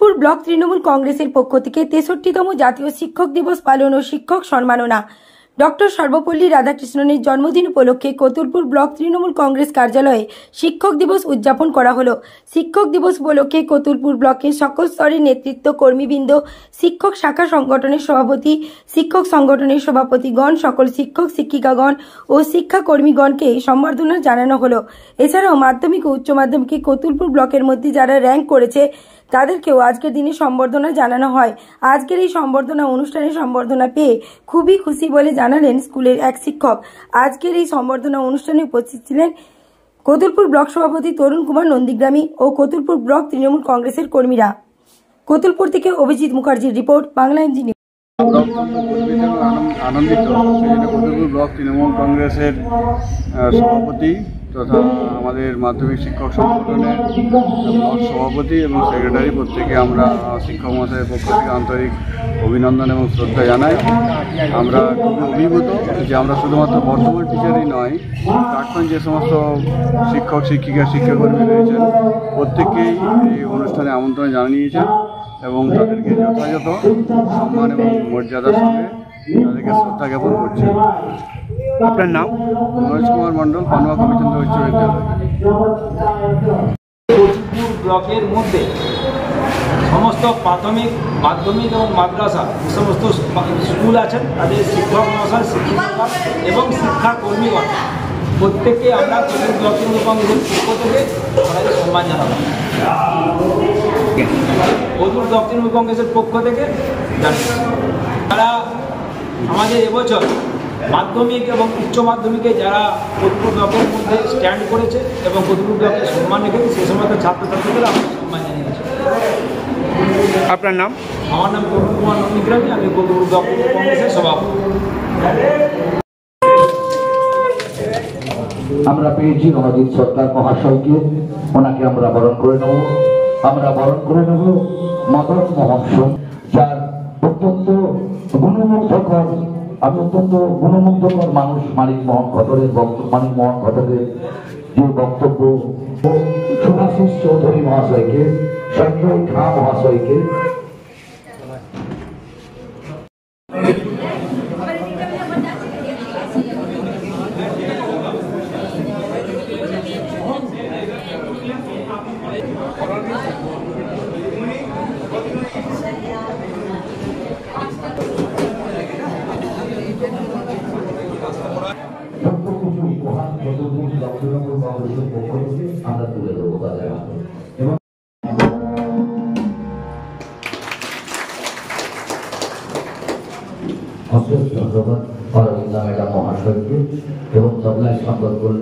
Kotulpur block Trinamool কংগ্রেসের পক্ষ থেকে ৬৩তম জাতীয় শিক্ষক দিবস পালন ও শিক্ষক সম্মাননা। ডক্টর সর্বপল্লী রাধাকৃষ্ণনের জন্মদিন উপলক্ষে কতুলপুর ব্লক তৃণমূল কংগ্রেস কার্যালয়ে শিক্ষক দিবস উদযাপন করা হলো। শিক্ষক দিবস উপলক্ষে কতুলপুর ব্লকের সকল স্তরের নেতৃত্ব কর্মীবৃন্দ, শিক্ষক শাখা সংগঠনের সভাপতি, শিক্ষক সংগঠনের সভাপতিগণ, সকল শিক্ষক শিক্ষিকাগণ ও শিক্ষাকর্মীগণকে সম্বর্ধনা জানানো হলো। এছাড়াও মাধ্যমিক ও উচ্চ মাধ্যমিকে কতুলপুর ব্লকের মধ্যে যারা র্যাঙ্ক করেছে তাদেরকেও আজকের দিনে সম্বর্ধনা জানানো হয়। আজকের এই সম্বর্ধনা অনুষ্ঠানে সম্বর্ধনা পেয়ে খুবই খুশি বলে জানালেন স্কুলের এক শিক্ষক। আজকের এই সম্বর্ধনা অনুষ্ঠানে উপস্থিত ছিলেন কতুলপুর ব্লক সভাপতি তরুণ কুমার নন্দীগ্রামী ও কতুলপুর ব্লক তৃণমূল কংগ্রেসের কর্মীরা। কতুলপুর থেকে অভিজিৎ মুখার্জির রিপোর্ট, বাংলা এনজি নিউজ। আনন্দিত কতুলপুর ব্লক তৃণমূল কংগ্রেসের সভাপতি তথা আমাদের মাধ্যমিক শিক্ষক সংগঠনের ব্লক সভাপতি এবং সেক্রেটারি প্রত্যেকে আমরা শিক্ষক মহাশয়ের পক্ষ থেকে আন্তরিক অভিনন্দন এবং শ্রদ্ধা জানাই। আমরা খুবই অভিভূত যে আমরা শুধুমাত্র বর্তমান টিচারই নয়, প্রাক্তন যে সমস্ত শিক্ষক শিক্ষিকা শিক্ষাকর্মী রয়েছেন প্রত্যেককেই এই অনুষ্ঠানে আমন্ত্রণ জানিয়েছেন এবং তাদেরকে যথাযথ সম্মান এবং মর্যাদার সঙ্গে তাদেরকে শ্রদ্ধা জ্ঞাপন করছে। আপনার নাম? মনোজ কুমার মণ্ডল, পানুয়া কবিচন্দ্র উচ্চ বিদ্যালয়। কতুলপুর ব্লকের মধ্যে সমস্ত প্রাথমিক, মাধ্যমিক এবং মাদ্রাসা যে সমস্ত স্কুল আছেন তাদের শিক্ষক মহাশয়, শিক্ষিকা এবং শিক্ষাকর্মীগণ প্রত্যেককে আমরা কতুলপুর ব্লক তৃণমূল কংগ্রেসের পক্ষ থেকে সম্মান জানাবো। কতুলপুর ব্লক তৃণমূল কংগ্রেসের পক্ষ থেকে তারা আমাদের এবছর মাধ্যমিক এবং উচ্চ মাধ্যমিকে যারা কতুলপুর ব্লকের মধ্যে স্ট্যান্ড করেছে এবং কতুলপুর ব্লকের সম্মান রেখেছে সেই সমস্ত ছাত্রছাত্রীদের আমরা সম্মান জানিয়েছি। আপনার নাম? আমার নাম তরুণ কুমার নন্দীগ্রামী, আমি কতুলপুর ব্লক কংগ্রেসের সভাপতি। আমরা পেয়েছি রণজিৎ সরকার মহাশয়কে, ওনাকে আমরা বরণ করে নেব। আমরা বরণ করে নেব মদন মোহন সেন, যার অত্যন্ত গুণমুগ্ধকর, আমি অত্যন্ত গুণমুগ্ধকর মানুষ মানিক মোহন ঘটকের যে বক্তব্য, সুভাষিস চৌধুরী মহাশয়কে, সঞ্জয় খাঁ মহাশয়কে, আমরা তুলে দেবো তাদের হাতে। এবং অশেষ ধন্যবাদ অরবিন্দা ম্যাডাম মহাশয়কে এবং তবলায় সংবাদ করলেন।